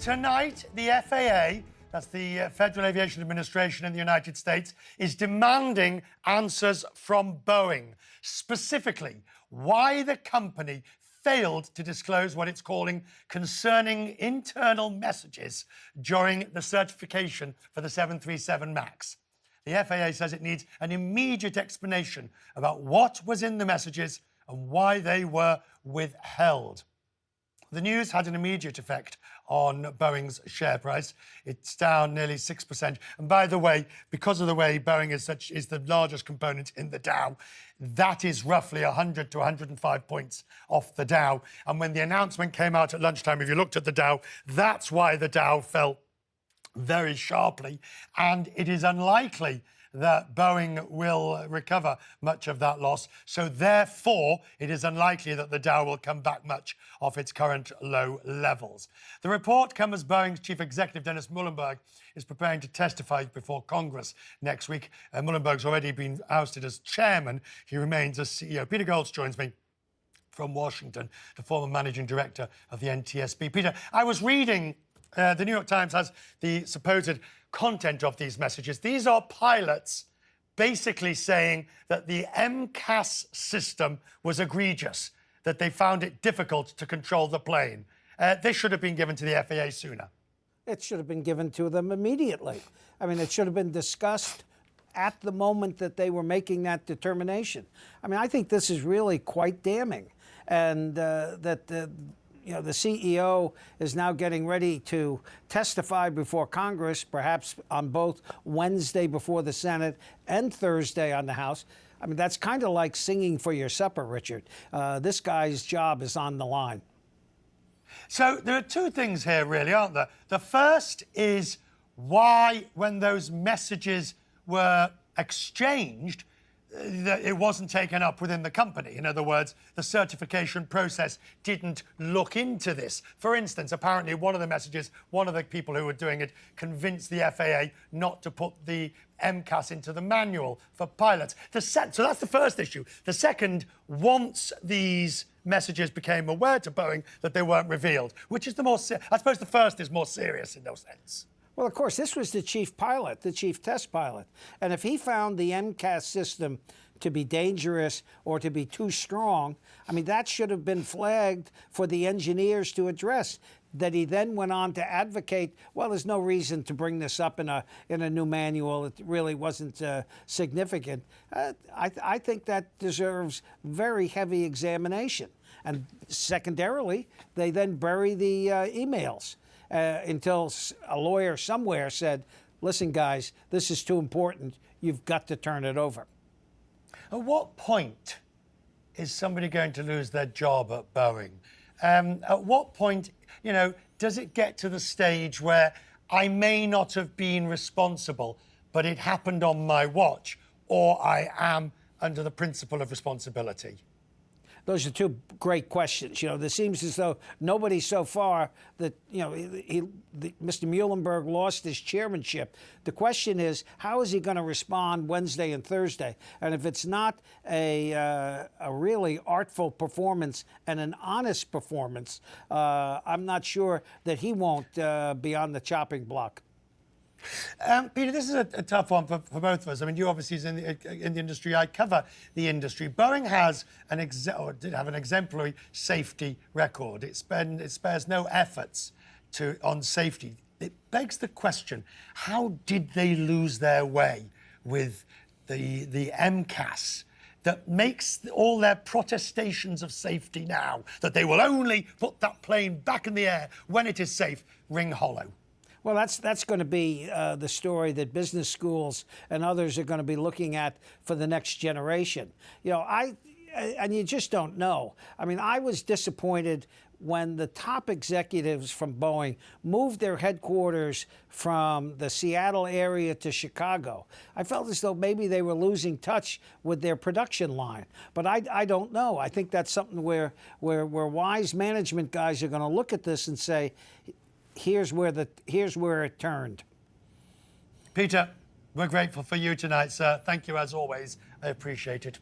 Tonight, the FAA, that's the Federal Aviation Administration in the United States, is demanding answers from Boeing, specifically why the company failed to disclose what it's calling concerning internal messages during the certification for the 737 MAX. The FAA says it needs an immediate explanation about what was in the messages and why they were withheld. The news had an immediate effect on Boeing's share price. It's down nearly 6%. And by the way, because of the way Boeing is the largest component in the Dow, that is roughly 100 to 105 points off the Dow. And when the announcement came out at lunchtime, if you looked at the Dow, that's why the Dow fell very sharply. And it is unlikely that Boeing will recover much of that loss. So therefore, it is unlikely that the Dow will come back much off its current low levels. The report comes as Boeing's chief executive, Dennis Muilenburg, is preparing to testify before Congress next week. Muilenburg's already been ousted as chairman. He remains as CEO. Peter Goelz joins me from Washington, the former managing director of the NTSB. Peter, I was reading the New York Times has the supposed content of these messages. These are pilots basically saying that the MCAS system was egregious, that they found it difficult to control the plane. This should have been given to the FAA sooner. It should have been given to them immediately. I mean, it should have been discussed at the moment that they were making that determination. I mean, I think this is really quite damning, and the CEO is now getting ready to testify before Congress, perhaps on both Wednesday before the Senate and Thursday on the House. I mean, that's kind of like singing for your supper, Richard. This guy's job is on the line. So there are two things here, really, aren't there? The first is why, when those messages were exchanged, that it wasn't taken up within the company. In other words, the certification process didn't look into this. For instance, apparently one of the messages, one of the people who were doing it convinced the FAA not to put the MCAS into the manual for pilots. So that's the first issue. The second, once these messages became aware to Boeing that they weren't revealed, which is the more, I suppose the first is more serious in no sense. Well, of course, this was the chief pilot, the chief test pilot. And if he found the MCAS system to be dangerous or to be too strong, I mean, that should have been flagged for the engineers to address. That he then went on to advocate, well, there's no reason to bring this up in a new manual. It really wasn't significant. I think that deserves very heavy examination. And secondarily, they then bury the emails. Until a lawyer somewhere said, listen, guys, this is too important. You've got to turn it over. At what point is somebody going to lose their job at Boeing? At what point, does it get to the stage where I may not have been responsible, but it happened on my watch, or I am under the principle of responsibility? Those are two great questions. There seems as though nobody so far that, Mr. Muilenburg lost his chairmanship. The question is, how is he going to respond Wednesday and Thursday? And if it's not a really artful performance and an honest performance, I'm not sure that he won't be on the chopping block. Peter, this is a tough one for both of us. I mean, you obviously is in the industry. I cover the industry. Boeing has did have an exemplary safety record. It spares no efforts on safety. It begs the question: how did they lose their way with the MCAS that makes all their protestations of safety now, that they will only put that plane back in the air when it is safe, ring hollow? Well, that's going to be the story that business schools and others are going to be looking at for the next generation. And you just don't know. I mean, I was disappointed when the top executives from Boeing moved their headquarters from the Seattle area to Chicago. I felt as though maybe they were losing touch with their production line. But I don't know. I think that's something where wise management guys are going to look at this and say, here's where it turned. Peter, we're grateful for you tonight, sir. Thank you as always. I appreciate it.